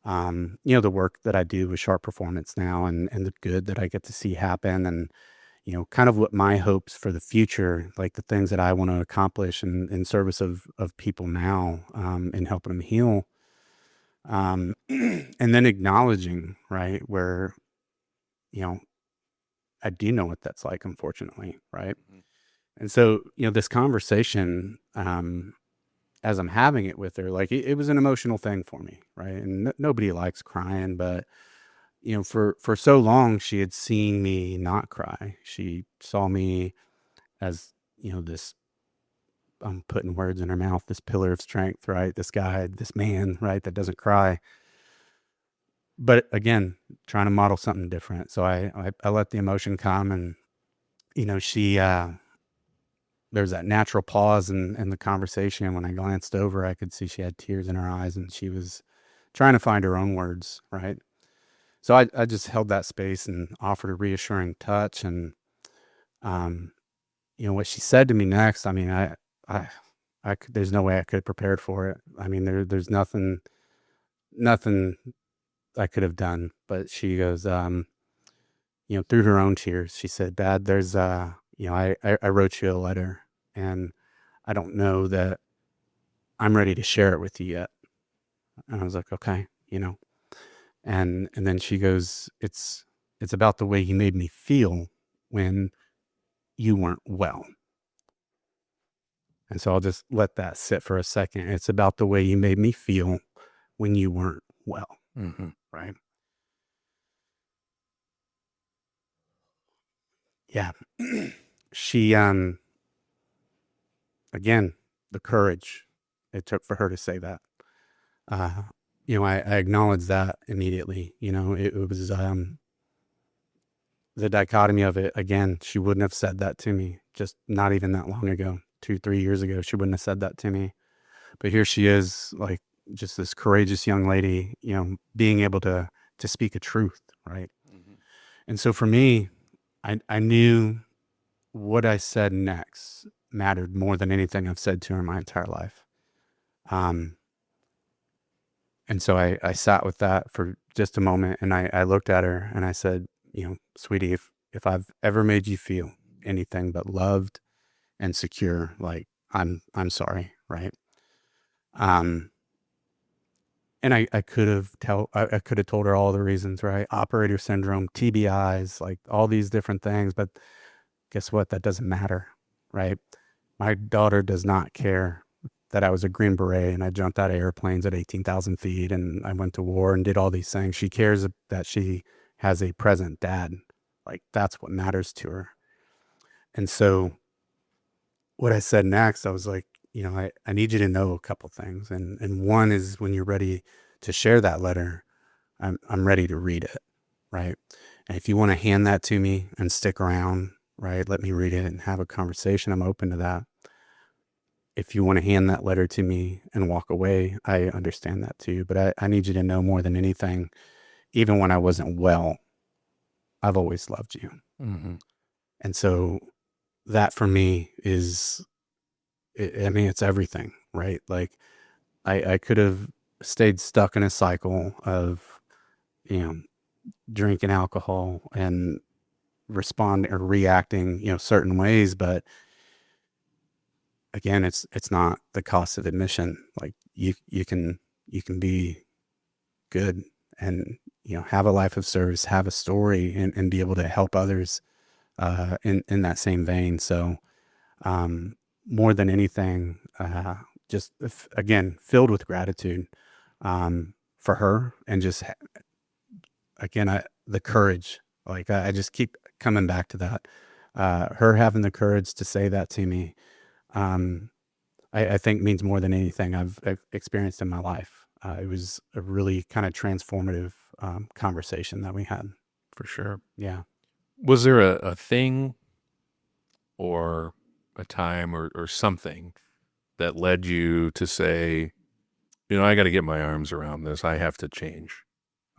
the work that I do with Sharp Performance now, and the good that I get to see happen, and, kind of what my hopes for the future, like the things that I want to accomplish in service of people now, and helping them heal. And then acknowledging, right, where, you know, I do know what that's like, unfortunately, right? Mm-hmm. And so, this conversation, as I'm having it with her, like it was an emotional thing for me, right? And nobody likes crying, but for so long she had seen me not cry. She saw me as this. I'm putting words in her mouth. This pillar of strength, right? This guy, this man, right? That doesn't cry. But again, trying to model something different. So I let the emotion come, and she there's that natural pause in the conversation. When I glanced over, I could see she had tears in her eyes, and she was trying to find her own words, right? So I just held that space and offered a reassuring touch. And um, what she said to me next, I mean, I, there's no way I could have prepared for it. I mean, there's nothing I could have done. But she goes, through her own tears, she said, "Dad, there's, I wrote you a letter, and I don't know that I'm ready to share it with you yet." And I was like, "Okay, And then she goes, it's about the way you made me feel when you weren't well." And so I'll just let that sit for a second. It's about the way you made me feel when you weren't well, Mm-hmm. right? Yeah. She again, the courage it took for her to say that. Uh I acknowledge that immediately. It was the dichotomy of it. Again, she wouldn't have said that to me just not even that long ago. 2-3 years ago, she wouldn't have said that to me. But here she is, like, just this courageous young lady, being able to speak a truth, right? Mm-hmm. And so for me, I knew what I said next mattered more than anything I've said to her my entire life. Um, and so I sat with that for just a moment, and I looked at her and I said, "Sweetie, if I've ever made you feel anything but loved and secure, like, I'm sorry, right?" Um, And I I could have told her all the reasons, right? Operator syndrome, TBIs, like all these different things, but guess what? That doesn't matter, right? My daughter does not care that I was a Green Beret and I jumped out of airplanes at 18,000 feet and I went to war and did all these things. She cares that she has a present dad. Like, that's what matters to her. And so what I said next, I was like, I need you to know a couple things. And one is, when you're ready to share that letter, I'm ready to read it, right? And if you want to hand that to me and stick around, right, let me read it and have a conversation. I'm open to that. If you want to hand that letter to me and walk away, I understand that too. But I need you to know, more than anything, even when I wasn't well, I've always loved you. Mm-hmm. And so that for me is, I mean, it's everything, right? Like, I could have stayed stuck in a cycle of, you know, drinking alcohol and responding or reacting, certain ways. But again, it's not the cost of admission. Like, you can be good and, have a life of service, have a story, and be able to help others, in that same vein. So, um, more than anything, just again, filled with gratitude, for her, and just again, the courage. Like, I just keep coming back to that. Her having the courage to say that to me, um, I think means more than anything I've experienced in my life. It was a really kind of transformative, conversation that we had. For sure. Yeah. Was there a thing or a time or something that led you to say, I got to get my arms around this. I have to change.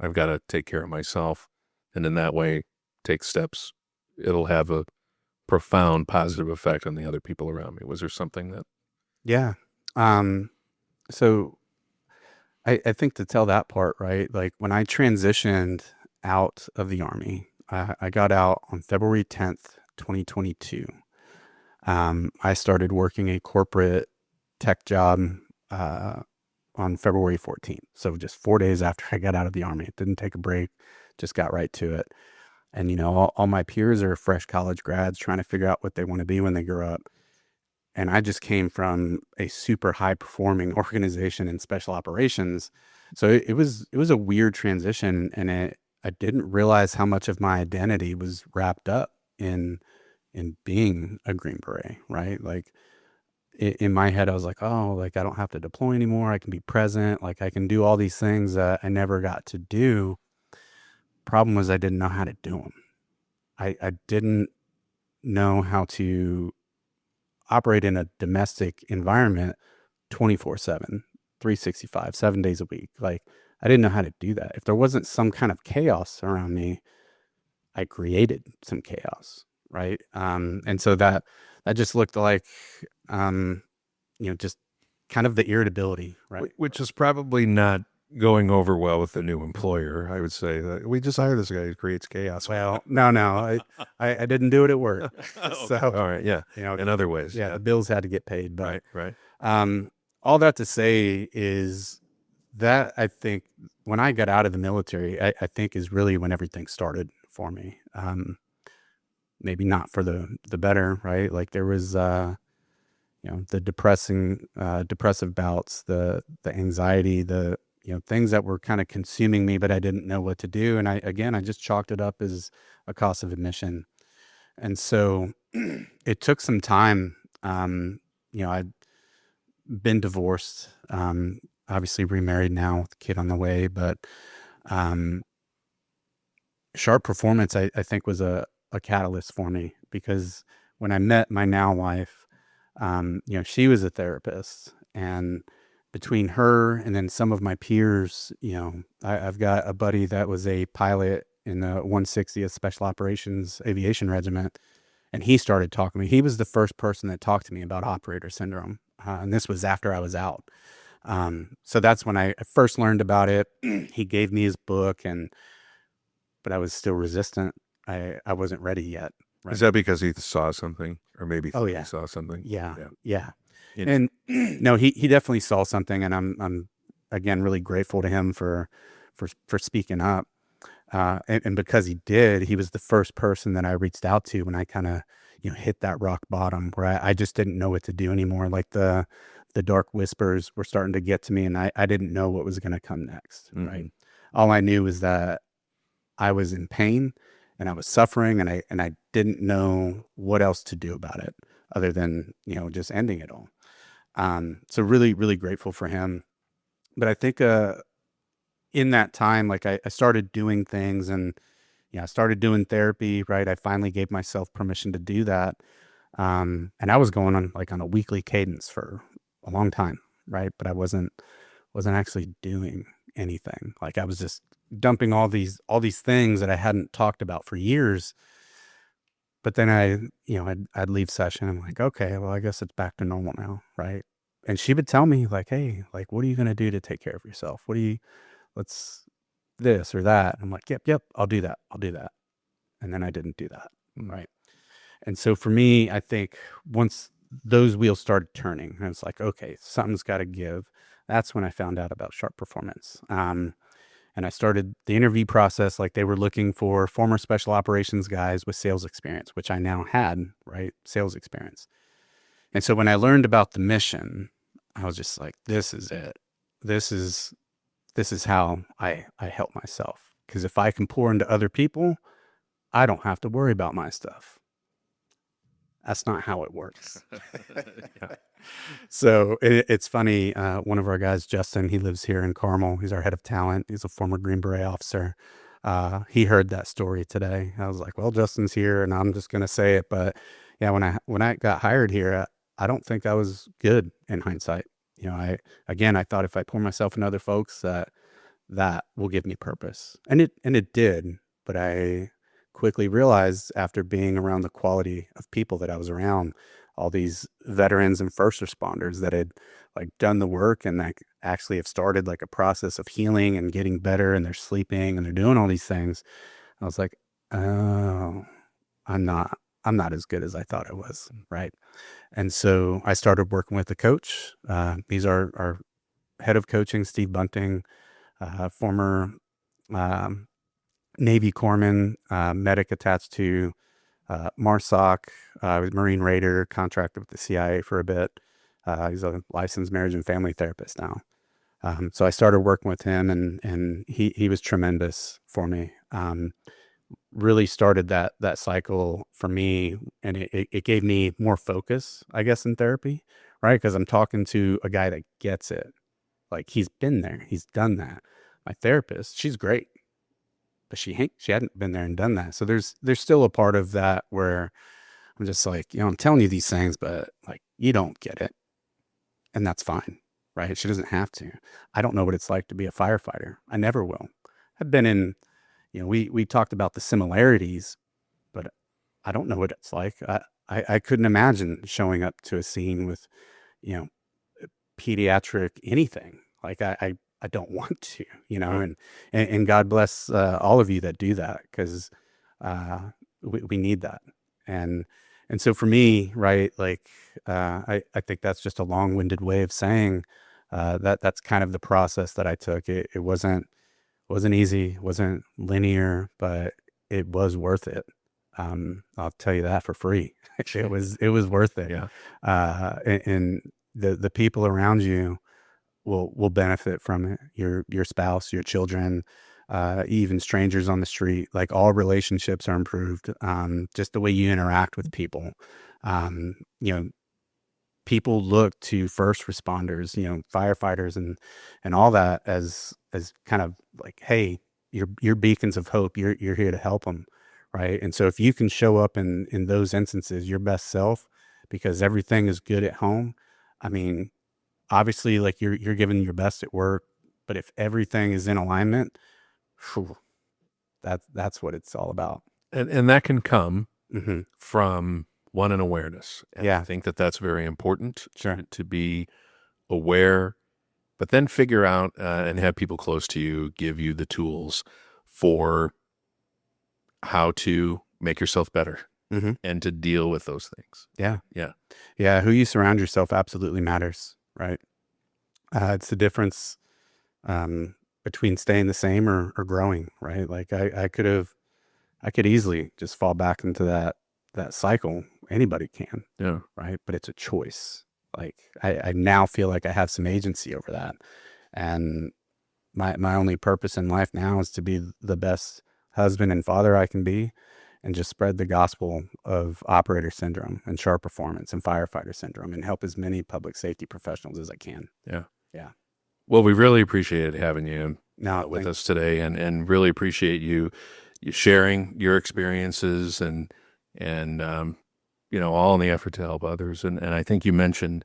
I've got to take care of myself. And in that way, take steps. It'll have a profound positive effect on the other people around me? Was there something that? Yeah. So I think to tell that part, right? Like when I transitioned out of the Army, I got out on February 10th, 2022. I started working a corporate tech job on February 14th. So just 4 days after I got out of the Army. It didn't take a break, just got right to it. And, all my peers are fresh college grads trying to figure out what they want to be when they grow up. And I just came from a super high performing organization in special operations. So it was a weird transition, and I didn't realize how much of my identity was wrapped up in being a Green Beret, right? Like in my head, I was like, oh, like I don't have to deploy anymore. I can be present. Like I can do all these things that I never got to do. Problem was I didn't know how to do them. I didn't know how to operate in a domestic environment 24/7, 365, 7 days a week. Like I didn't know how to do that. If there wasn't some kind of chaos around me, I created some chaos, right? And so that just looked like, just kind of the irritability, right? Which is probably not going over well with the new employer. I would say that we just hired this guy who creates chaos. Well, no, I didn't do it at work. So, all right, yeah, in other ways, yeah, the bills had to get paid. But right. all that to say is that I think when I got out of the military, I think is really when everything started for me. Maybe not for the better, right? Like there was, the depressive bouts, the anxiety, the things that were kind of consuming me, but I didn't know what to do. And I just chalked it up as a cost of admission. And so it took some time. I'd been divorced, obviously remarried now with a kid on the way, but Sharp Performance, I think was a catalyst for me, because when I met my now wife, she was a therapist, and between her and then some of my peers, I've got a buddy that was a pilot in the 160th Special Operations Aviation Regiment, and he started talking to me. He was the first person that talked to me about operator syndrome, and this was after I was out. So that's when I first learned about it. He gave me his book, but I was still resistant. I wasn't ready yet. Right? Is that because he saw something, or maybe he saw something? Yeah. And no, he definitely saw something, and I'm again really grateful to him for speaking up. And because he did, he was the first person that I reached out to when I kind of hit that rock bottom where I just didn't know what to do anymore. Like the dark whispers were starting to get to me, and I didn't know what was going to come next. Mm-hmm. Right. All I knew was that I was in pain and I was suffering, and I didn't know what else to do about it other than, just ending it all. So really, really grateful for him. But I think, in that time, like I started doing things, and I started doing therapy, right? I finally gave myself permission to do that. And I was going on a weekly cadence for a long time, right? But I wasn't actually doing anything. Like I was just dumping all these things that I hadn't talked about for years. But then I'd leave session. I'm like, okay, well, I guess it's back to normal now, right? And she would tell me like, hey, like, what are you going to do to take care of yourself? Let's this or that. I'm like, yep, I'll do that. And then I didn't do that, right? And so for me, I think once those wheels started turning, I was like, okay, something's got to give. That's when I found out about Sharp Performance. And I started the interview process. Like they were looking for former special operations guys with sales experience, which I now had, right? Sales experience. And so when I learned about the mission, I was just like, this is it. This is how I help myself. Because if I can pour into other people, I don't have to worry about my stuff. That's not how it works. Yeah. So it's funny. One of our guys, Justin, he lives here in Carmel. He's our head of talent. He's a former Green Beret officer. He heard that story today. I was like, well, Justin's here and I'm just going to say it. But yeah, when I got hired here, I don't think I was good in hindsight. I thought if I pour myself into other folks, that will give me purpose. And it did. But I quickly realized after being around the quality of people that I was around, all these veterans and first responders that had like done the work and like actually have started like a process of healing and getting better, and they're sleeping and they're doing all these things. I was like, oh, I'm not I'm not as good as I thought I was, right? And so I started working with a coach. He's our head of coaching, Steve Bunting, former um, Navy corpsman, medic attached to MARSOC, was Marine Raider, contracted with the CIA for a bit. He's a licensed marriage and family therapist now. So I started working with him, and he was tremendous for me. Really started that cycle for me, and it gave me more focus, I guess, in therapy, right? Because I'm talking to a guy that gets it. Like, he's been there, he's done that. My therapist, she's great, but she hadn't been there and done that. So there's still a part of that where I'm just like, I'm telling you these things, but like, you don't get it, and that's fine, right? She doesn't have to. I don't know what it's like to be a firefighter. I never will. I've been in, we talked about the similarities, but I don't know what it's like. I couldn't imagine showing up to a scene with, you know, pediatric anything. Like, I don't want to, Right. and God bless all of you that do that, because we need that. And and so for me, right, like, I think that's just a long-winded way of saying that's kind of the process that I took. It wasn't easy, wasn't linear, but it was worth it. I'll tell you that for free. Actually, it was worth it. Yeah. And the people around you will benefit from it. Your spouse, your children, even strangers on the street. Like, all relationships are improved. Just the way you interact with people. Um, you know, People look to first responders, firefighters and all that as kind of like, hey, you're beacons of hope. You're here to help them, right? And so if you can show up in those instances, your best self, because everything is good at home. I mean, obviously, like, you're giving your best at work, but if everything is in alignment, phew, that's what it's all about. And that can come Hmm. from one, an awareness. And I Yeah, think that that's very important sure. to be aware, but then figure out and have people close to you give you the tools for how to make yourself better Hmm. and to deal with those things. Yeah. Yeah. Yeah. Who you surround yourself absolutely matters, right? It's the difference between staying the same or growing, right? Like, I could easily just fall back into that cycle. Anybody can, Yeah. right? But it's a choice. Like, I now feel like I have some agency over that. And my only purpose in life now is to be the best husband and father I can be, and just spread the gospel of operator syndrome and sharp performance and firefighter syndrome, and help as many public safety professionals as I can. Yeah. Yeah. Well, we really appreciated having you No, with us today, and really appreciate you sharing your experiences and all in the effort to help others. And I think you mentioned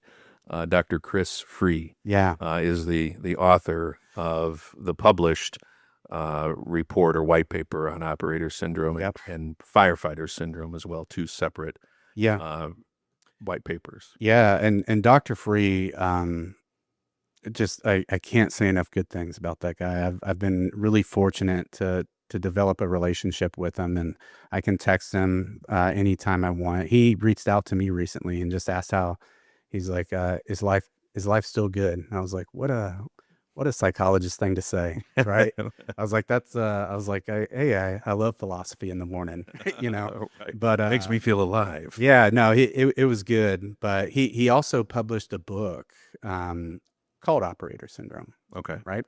Dr. Chris Free yeah. is the author of the published report or white paper on operator syndrome Yep. and firefighter syndrome as well, two separate Yeah. white papers. Yeah. And Dr. Free, just I can't say enough good things about that guy. I've been really fortunate to develop a relationship with him, and I can text him anytime I want. He reached out to me recently and just asked how he's like, is life still good? And I was like, what a psychologist thing to say, right? I was like, hey, I love philosophy in the morning, Right. but Makes me feel alive. yeah, no, it was good, but he also published a book called Operator Syndrome, Okay. right?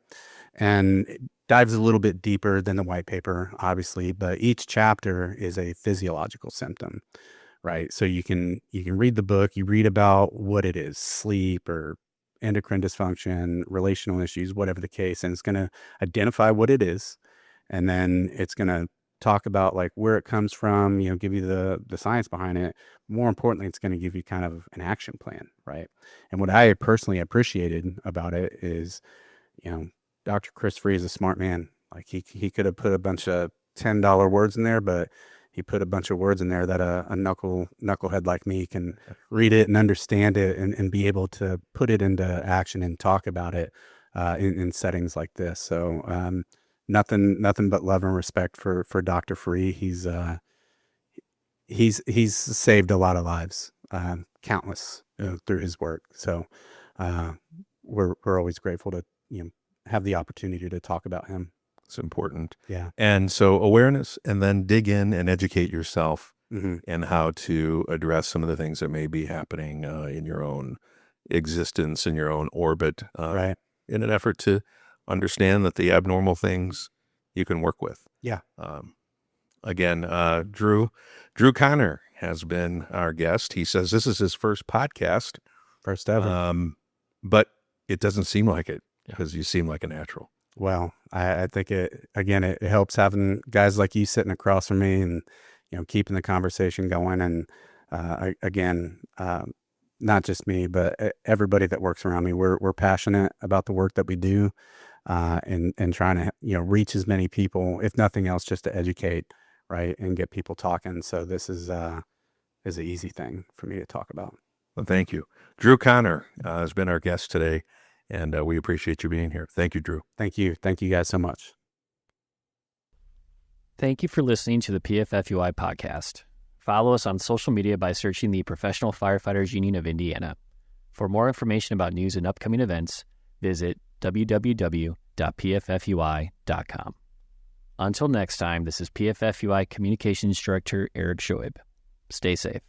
And it dives a little bit deeper than the white paper, obviously, but each chapter is a physiological symptom, right? So you can read the book, you read about what it is, sleep or endocrine dysfunction, relational issues, whatever the case, and it's going to identify what it is, and then it's going to talk about like where it comes from, give you the science behind it. More importantly, it's going to give you kind of an action plan, right? And what I personally appreciated about it is, Dr. Chris Free is a smart man. Like, he could have put a bunch of $10 words in there, but he put a bunch of words in there that a knucklehead like me can read it and understand it and be able to put it into action and talk about it in settings like this. So nothing but love and respect for Dr. Free. He's saved a lot of lives, countless, through his work. So we're always grateful to have the opportunity to talk about him. It's important. Yeah. And so awareness, and then dig in and educate yourself Mm-hmm. in how to address some of the things that may be happening in your own existence, in your own orbit, Right. in an effort to understand that the abnormal things you can work with. Yeah. Again, Drew Connor has been our guest. He says this is his first podcast, First ever. but it doesn't seem like it because you seem like a natural. Well, I think it helps having guys like you sitting across from me and, keeping the conversation going. And again, not just me, but everybody that works around me, we're passionate about the work that we do, and trying to, reach as many people, if nothing else, just to educate, right, and get people talking. So this is an easy thing for me to talk about. Well, thank you. Drew Connor has been our guest today, and we appreciate you being here. Thank you, Drew. Thank you. Thank you guys so much. Thank you for listening to the PFFUI podcast. Follow us on social media by searching the Professional Firefighters Union of Indiana. For more information about news and upcoming events, visit www.pffui.com. Until next time, this is PFFUI Communications Director Eric Shoaib. Stay safe.